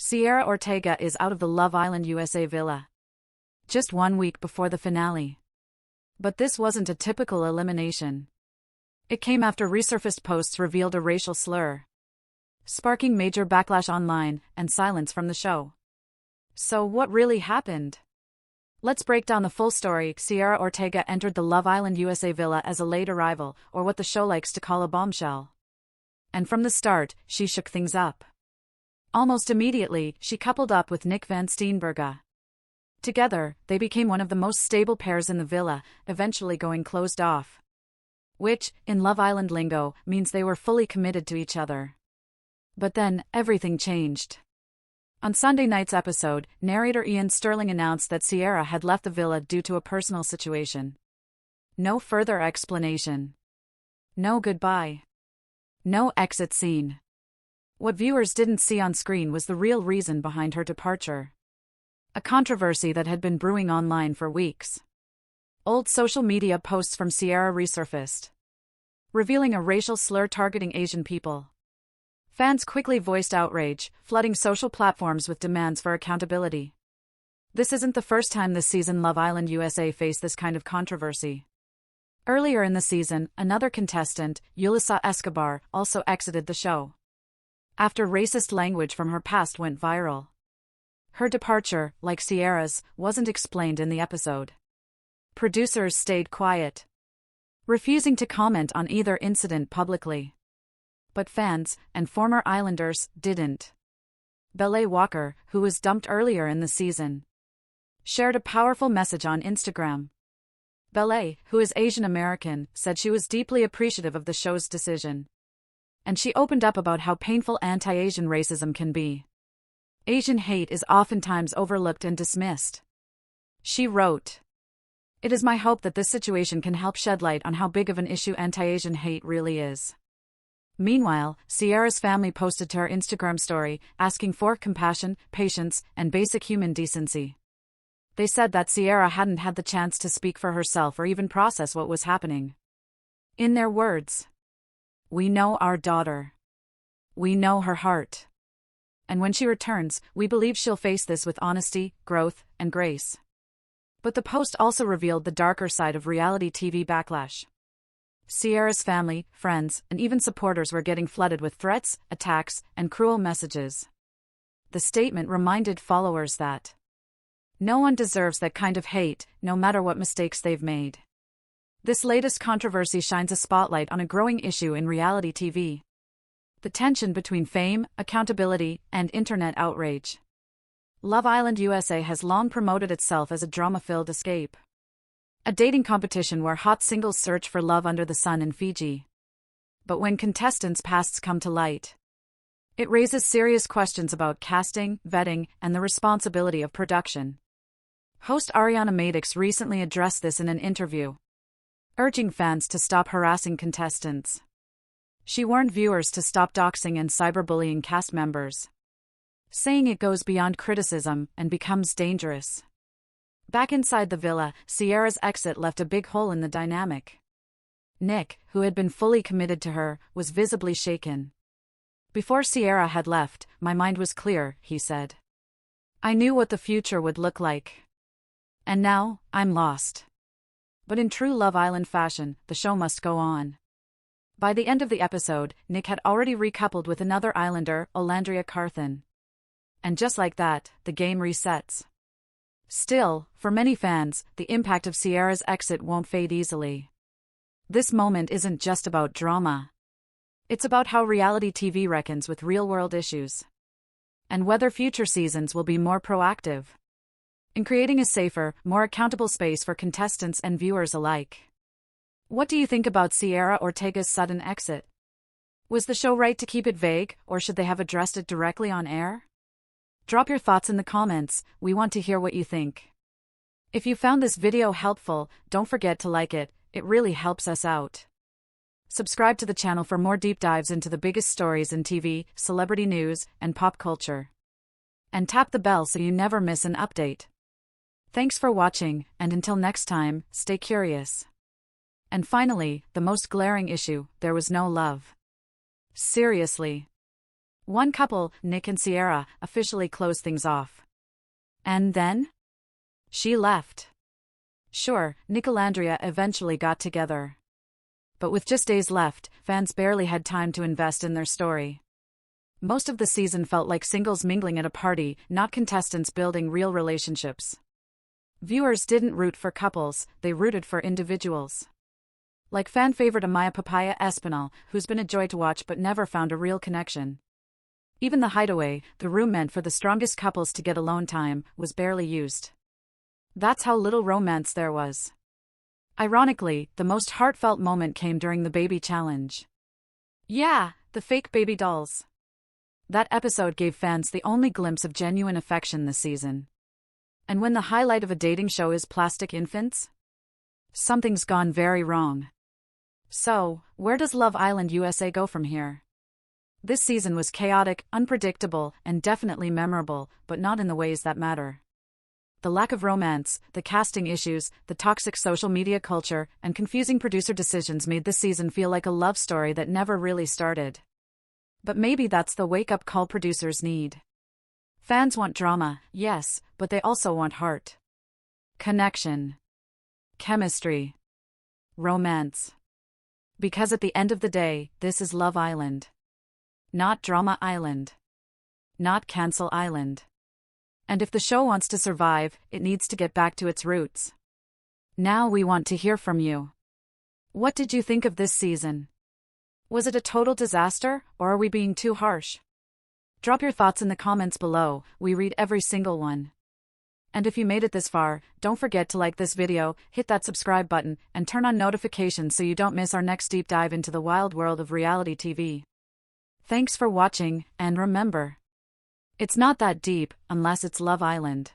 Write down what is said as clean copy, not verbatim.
Sierra Ortega is out of the Love Island USA villa. Just 1 week before the finale. But this wasn't a typical elimination. It came after resurfaced posts revealed a racial slur, sparking major backlash online and silence from the show. So what really happened? Let's break down the full story. Sierra Ortega entered the Love Island USA villa as a late arrival, or what the show likes to call a bombshell. And from the start, she shook things up. Almost immediately, she coupled up with Nick Van Steenberga. Together, they became one of the most stable pairs in the villa, eventually going closed off. Which, in Love Island lingo, means they were fully committed to each other. But then, everything changed. On Sunday night's episode, narrator Ian Sterling announced that Sierra had left the villa due to a personal situation. No further explanation. No goodbye. No exit scene. What viewers didn't see on screen was the real reason behind her departure. A controversy that had been brewing online for weeks. Old social media posts from Sierra resurfaced, revealing a racial slur targeting Asian people. Fans quickly voiced outrage, flooding social platforms with demands for accountability. This isn't the first time this season Love Island USA faced this kind of controversy. Earlier in the season, another contestant, Yulisa Escobar, also exited the show after racist language from her past went viral. Her departure, like Sierra's, wasn't explained in the episode. Producers stayed quiet, refusing to comment on either incident publicly. But fans, and former Islanders, didn't. Belle Walker, who was dumped earlier in the season, shared a powerful message on Instagram. Belle, who is Asian American, said she was deeply appreciative of the show's decision. And she opened up about how painful anti-Asian racism can be. Asian hate is oftentimes overlooked and dismissed. She wrote, "It is my hope that this situation can help shed light on how big of an issue anti-Asian hate really is." Meanwhile, Sierra's family posted to her Instagram story, asking for compassion, patience, and basic human decency. They said that Sierra hadn't had the chance to speak for herself or even process what was happening. In their words, "We know our daughter. We know her heart. And when she returns, we believe she'll face this with honesty, growth, and grace." But the post also revealed the darker side of reality TV backlash. Sierra's family, friends, and even supporters were getting flooded with threats, attacks, and cruel messages. The statement reminded followers that no one deserves that kind of hate, no matter what mistakes they've made. This latest controversy shines a spotlight on a growing issue in reality TV. The tension between fame, accountability, and internet outrage. Love Island USA has long promoted itself as a drama-filled escape. A dating competition where hot singles search for love under the sun in Fiji. But when contestants' pasts come to light, it raises serious questions about casting, vetting, and the responsibility of production. Host Ariana Madix recently addressed this in an interview, urging fans to stop harassing contestants. She warned viewers to stop doxing and cyberbullying cast members, saying it goes beyond criticism and becomes dangerous. Back inside the villa, Sierra's exit left a big hole in the dynamic. Nick, who had been fully committed to her, was visibly shaken. "Before Sierra had left, my mind was clear," he said. "I knew what the future would look like. And now, I'm lost." But in true Love Island fashion, the show must go on. By the end of the episode, Nick had already recoupled with another Islander, Olandria Carthen. And just like that, the game resets. Still, for many fans, the impact of Sierra's exit won't fade easily. This moment isn't just about drama. It's about how reality TV reckons with real-world issues. And whether future seasons will be more proactive in creating a safer, more accountable space for contestants and viewers alike. What do you think about Sierra Ortega's sudden exit? Was the show right to keep it vague, or should they have addressed it directly on air? Drop your thoughts in the comments, we want to hear what you think. If you found this video helpful, don't forget to like it, it really helps us out. Subscribe to the channel for more deep dives into the biggest stories in TV, celebrity news, and pop culture. And tap the bell so you never miss an update. Thanks for watching, and until next time, stay curious. And finally, the most glaring issue, there was no love. Seriously. One couple, Nick and Sierra, officially closed things off. And then? She left. Sure, Nick and Andrea eventually got together. But with just days left, fans barely had time to invest in their story. Most of the season felt like singles mingling at a party, not contestants building real relationships. Viewers didn't root for couples, they rooted for individuals. Like fan favorite Amaya Papaya Espinal, who's been a joy to watch but never found a real connection. Even the hideaway, the room meant for the strongest couples to get alone time, was barely used. That's how little romance there was. Ironically, the most heartfelt moment came during the baby challenge. Yeah, the fake baby dolls. That episode gave fans the only glimpse of genuine affection this season. And when the highlight of a dating show is plastic infants? Something's gone very wrong. So, where does Love Island USA go from here? This season was chaotic, unpredictable, and definitely memorable, but not in the ways that matter. The lack of romance, the casting issues, the toxic social media culture, and confusing producer decisions made this season feel like a love story that never really started. But maybe that's the wake-up call producers need. Fans want drama, yes, but they also want heart. Connection. Chemistry. Romance. Because at the end of the day, this is Love Island. Not Drama Island. Not Cancel Island. And if the show wants to survive, it needs to get back to its roots. Now we want to hear from you. What did you think of this season? Was it a total disaster, or are we being too harsh? Drop your thoughts in the comments below, we read every single one. And if you made it this far, don't forget to like this video, hit that subscribe button, and turn on notifications so you don't miss our next deep dive into the wild world of reality TV. Thanks for watching, and remember, it's not that deep, unless it's Love Island.